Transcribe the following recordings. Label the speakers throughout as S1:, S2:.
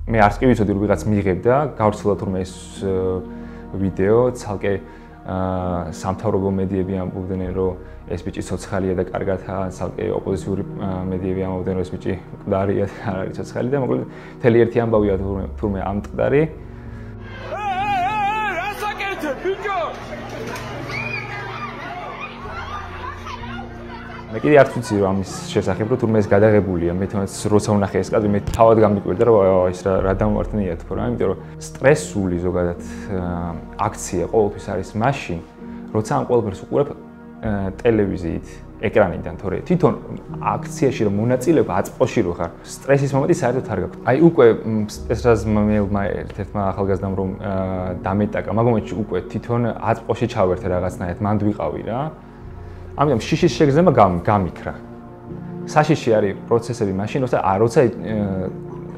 S1: მე არც კი ვიცოდი რომ ვიღაც მიიღებდა, გავრცელდა თურმე ეს ვიდეო, ცალკე სამთავრობო მედიები ამბობდნენ რომ ეს ბიჭი ცოცხალია და კარგადაა, ცალკე ოპოზიციური მედიები ამბობდნენ რომ ეს ბიჭი მკვდარია და არ არის ცოცხალი და მოკლედ მთელი ერთი ამბავია თურმე ამ მკვდარი. მე კიდე არც ვიცი რომ ამის შესახებ რომ თურმე ეს გადაღებულია, მე თვითონაც როცა ვნახე ეს კადრი მე თავად გამიკვირდა რომ ეს რა დამოვარდნია თქო რა, იმიტომ რომ სტრესული ზოგადად აქცია ყოველთვის არის მაშინ, როცა ამ ყველაფერს უყურებ ტელევიზიით, ეკრანიდან, თორე თვითონ აქციაში რომ მონაწილეობა აწმყოში რო ხარ, სტრესის მომენტი საერთოდ არ გაქვს. აი უკვე ეს რაც მეილმა ერთ-ერთმა ახალგაზრდამ რომ დამეტაკა, მაგ მომენტში უკვე თვითონ აწმყოში ჩავერთე რაღაცნაირად, მანდ ვიყავი რა. ამიტომ შიშის შეგრძნება გამიქრა. საშიში არის პროცესები მაშინ, როცა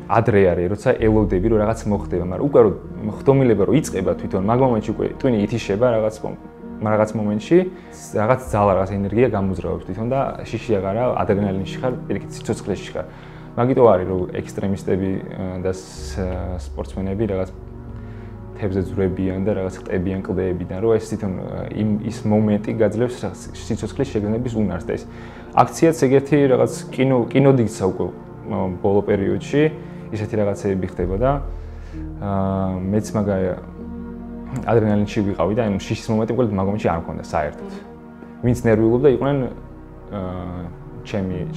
S1: ადრე არის, როცა ელოდები რომ რაღაც მოხდება, მაგრამ უკვე რომ ხდომილება რომ იწყება თვითონ, მაგ მომენტში უკვე ტვინი ითიშება რაღაც მომენტში, რაღაც ძალა, რაღაც ენერგია გამოძრავებს თვითონ და შიში აღარა ადრენალინში ხარ, პირიქით სიცოცხლეში ხარ. მაგიტო არის რომ ექსტრემისტები და სპორტსმენები რაღაც თებზე ძვრებიან და რაღაც ხტებიან კლდეებიდან, რომ ეს თვითონ ის მომენტი გაძლევს სიცოცხლის შეგრძნების უნარს და ეს აქციაც ეგეთი რაღაც კინოდიცა უკვე ბოლო პერიოდში ისეთი რაღაცები ხდება და მეც მაგა ადრენალინში ვიყავი და ამ შიშის მომენტი უკვე მაგ მომენტში არ მქონდა საერთოდ. ვინც ნერვიულობდა იყვნენ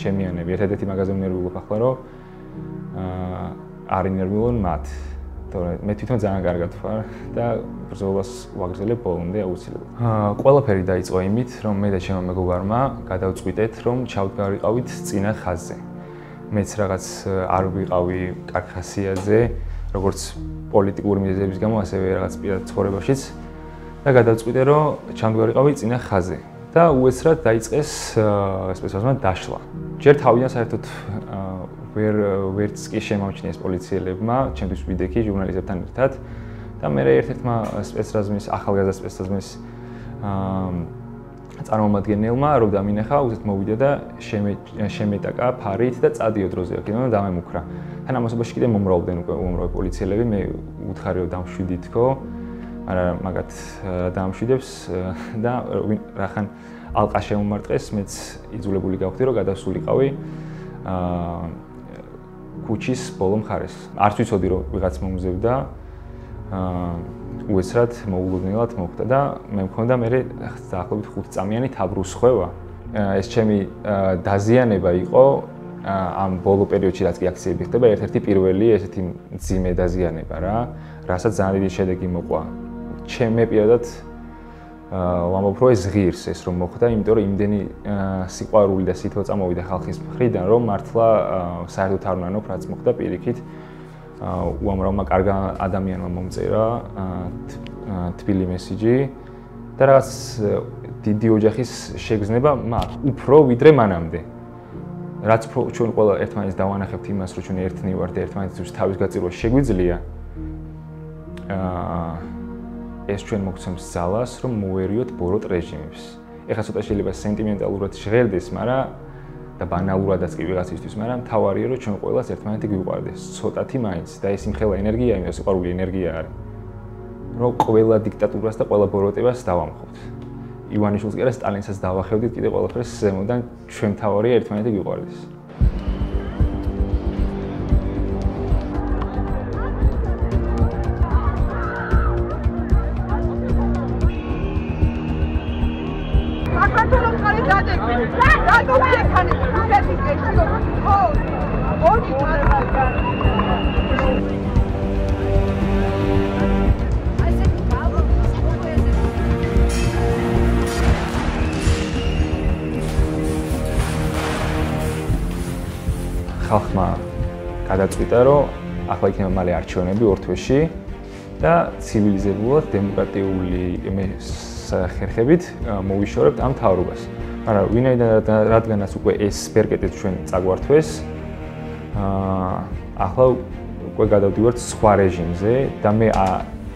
S1: ჩემიანები, ერთ-ერთი მაგაზე ნერვიულობ ახლა რომ არ ინერვიულობენ მათ. მე თვითონ ძალიან კარგად ვარ და ბრძოლას ვაგრძელებ ბოლომდე აუცილებლად. ყველაფერი დაიწყო იმით, რომ მე და ჩემო მეგობარმა გადავწყვიტეთ, რომ ჩავდგარიყავით წინა ხაზზე. მეც რაღაც არ ვიყავი კარგ ხასიათზე, როგორც პოლიტიკური მიზეზების გამო, ასევე რაღაც პირად ცხოვრებაშიც და გადავწყვიტე, რომ ჩავდგარიყავი წინა ხაზზე და უეცრად დაიწყეს სპეციალიზმად დაშლა. ჯერ თავიდან საერთოდ ვერც კი შემამჩნიეს პოლიციელებმა, ჩემთვის ვიდექი ჟურნალისტებთან ერთად და მე ერთ-ერთმა სპეცრაზმის ახალგაზრდა სპეცრაზმის წარმომადგენელმა რომ დამინახა, უცებ მოვიდა და შემეტაკა ფარით და წადიო დროზე აქედან და დამემუქრა. თან ამასობაში კიდე მომრავლდნენ უკვე უამრავი პოლიციელები, მე უთხარი რომ დამშვიდი თქო, მაგრამ მაგათ დამშვიდებს და რახან ალყა შემომარტყეს, მეც იძულებული გავხდი რომ გადავსულიყავი ქუჩის ბოლო მხარეს. არც ვიცოდი რომ ვიღაც მომზევდა, უეცრად მოულოდნელად მოხდა და მე მქონდა მე დაახლოებით 5 წამიანი თაბრუსხვევა. ეს ჩემი დაზიანება იყო ამ ბოლო პერიოდში რაც კი აქციები ხდება, ერთ-ერთი პირველი ესეთი მძიმე დაზიანება რა, რასაც ძალიან დიდი შედეგი მოყვა. ჩემი პირადად ვამბობ რომ ეს ღირს ეს რომ მოხდა, იმიტომ რომ იმდენი სიყვარული და სითბო წამოვიდა ხალხის მხრიდან, რომ მართლა საერთოდ არ ვნანობ რაც მოხდა პირიქით. უამრავმა კარგ ადამიანმა მომწერა თბილი მესიჯი და რაღაც დიდი ოჯახის შეგრძნება მაქვს უფრო ვიდრე მანამდე. რაც ჩვენ ყველა ერთმანეთს დავანახებთ იმას, რომ ჩვენ ერთნი ვართ და ერთმანეთს თავის გაწირვა შეგვიძლია. ეს ჩვენ მოგცემს ძალას, რომ მოვერიოთ ბოროტ რეჟიმებს. ეხლა ცოტა შეიძლება სენტიმენტალურად ჟღერდეს, მაგრამ და ბანალურადაც კი ვიღაცისთვის, მაგრამ მთავარია რომ ჩვენ ყველას ერთმანეთი გვიყვარდეს. ცოტათი მაინც და ეს იმხელა ენერგია, იმის სიყვარული ენერგია არის. რომ ყველა დიქტატურას და ყველა ბოროტებას დავამხობთ. ივანიშვილს კი არა სტალინსაც დავახევდით კიდე ყველაფერს ზემოდან, ჩვენ მთავარია ერთმანეთი გვიყვარდეს. ხალხმა გადაწყვიტა, რომ ახლა იქნება მალე არჩევნები 2 თვეში და ცივილიზებულად დემოკრატიული ხერხებით მოვიშორებთ ამ მთავრობას. მაგრამ ვინაიდან რადგანაც უკვე ეს ბერკეტით ჩვენ წაგვართვეს, ახლა უკვე გადავდივართ სხვა რეჟიმზე და მე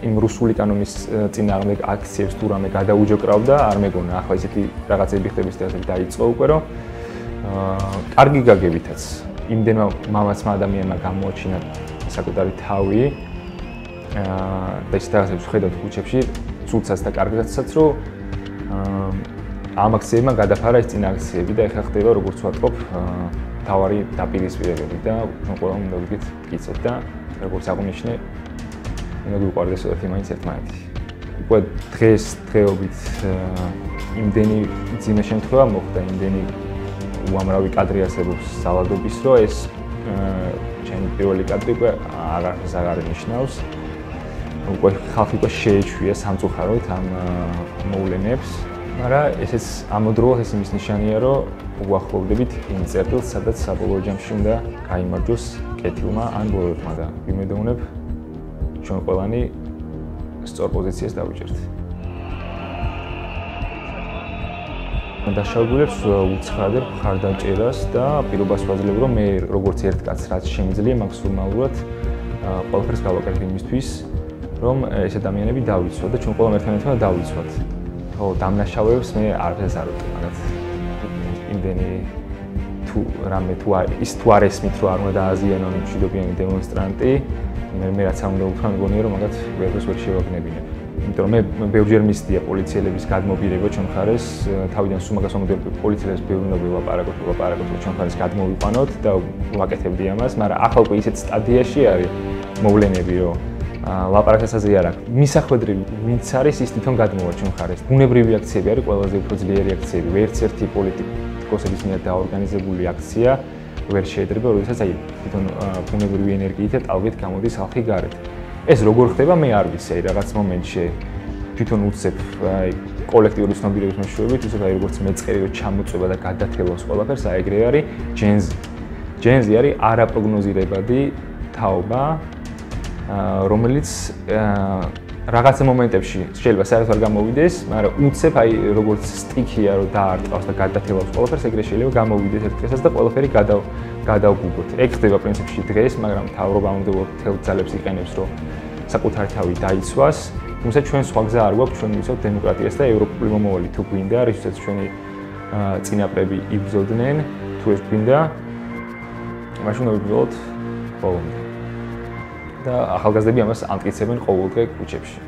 S1: იმ რუსული კანონის წინააღმდეგ აქციებს თუ რამე გადაუჯოկრავდა, არ მეგონა ახლა ისეთი რაღაცები ხდების და დაიწყო უკვე რომ კარგი გაგებითაც იმდენმა მამაცმა ადამიანმა გამოაჩინა საკუთარი თავი და ის რაღაცებს ხედავთ ქუჩებში, ცუდსაც და კარგაცაც, რომ ამ აქციებმა გადაფარა ეს წინა აქციები და ეხლა ხდება როგორც ვატყობ თავარი დაპირისპირებები და ყველამ უნდა ვიგეთ გიცეთ და როგორც აღნიშნე უნდა გვიყვარდეს ერთმანეთს ერთმანეთი. უკვე დღეობით იმდენი ძიმე შემთხვევა მოხდა, იმდენი უამრავი კადრი არსებობს ძალადობის, რომ ეს ჩემი პირველი კადრი უკვე აღარაფერს აღარ ნიშნავს. უკვე ხალხი უკვე შეეჩვია სამწუხაროდ ამ მოვლენებს, მაგრამ ესეც ამავდროულად ეს იმის ნიშანია, რომ უახლოვდებით იმ წერტილს, სადაც საბოლოო ჯამში უნდა გაიმარჯვოს კეთილმა ან ბოროტმა და ვიმედოვნებ ჩვენ ყველანი სწორ პოზიციას დავიჭერთ. დაშავებულებს უცხადებ ხარდაჭერას და პირობას ვაძლევ, რომ მე როგორც ერთ კაცს რაც შემიძლია მაქსიმალურად ყველაფერს გავაკეთებ იმისთვის, რომ ეს ადამიანები დავიცვათ და ჩვენ ყველამ ერთმანეთმა დავიცვათ. ხო, დამნაშავეებს მე არაფერს არ ვიტყვი, მაგათ იმდენი თუ რამე თუ არ ესმით, რომ არ უნდა დააზიანონ მშვიდობიანი დემონსტრანტი, მე რაც არ უნდა უთხრა, მგონია რომ მაგათ ვერდოს ვერ შევაგნებინებ. იმიტომ რომ მე ბევრჯერ მისდია პოლიციელების გადმობირება ჩვენ მხარეს, თავიდან სულ მაგას ვამბობ პოლიციელებს ბევრი უნდა ვილაპარაკოთ, რომ ჩვენ მხარეს გადმოვიყვანოთ და ვაკეთებდი ამას, მაგრამ ახლა უკვე ისეთ სტადიაში არის მოვლენები, რომ ლაპარაკსაც არ აქვს. მისახვედრივი ვინც არის, ის თვითონ გადმოვა ჩვენ მხარეს. ბუნებრივი აქციები არის ყველაზე უფრო ძლიერი აქციები. ვერც ერთი პოლიტიკოსების მიერ დაორგანიზებული აქცია ვერ შეედრება, როდესაც აი თვითონ ბუნებრივი ენერგიით და ტალღით გამოდის ხალხი გარეთ. ეს როგორ ხდება, მე არ ვიცი, აი რაღაც მომენტში თვითონ უცებ აი კოლექტიური ცნობიერების მეშვეობით, უცებ აი როგორც მეწყერი რომ ჩამოწვება და გადათელავს ყველაფერს, აი ეგრე არის ჯენზი. ჯენზი არის არაპროგნოზირებადი თაობა, რომელიც რაღაცა მომენტებში შეიძლება საერთოდ არ გამოვიდეს, მაგრამ უცებ აი როგორც სტიქია რომ დაარტყავს და გადათელავს ყველაფერს, ეგრე შეიძლება გამოვიდეს ერთ დღესაც და ყველაფერი გადავგუგოთ. ეგ ხდება პრინციპში დღეს, მაგრამ მთავრობა ამბობ თელ ძალებს იყენებს, რომ საკუთარი თავი დაიცვას. თუმცა ჩვენ სხვა გზა არ გვაქვს, ჩვენ ვიცავთ დემოკრატიას და ევროპული მომავალი თუ გვინდა, რისთვისაც ჩვენი წინაპრები იბრძოდნენ, თუ ეს გვინდა, მაშინ უნდა ვიბრძოლოთ ბოლომდე. და ახალგაზრდები ამას ამტკიცებენ ყოველდღე ქუჩებში.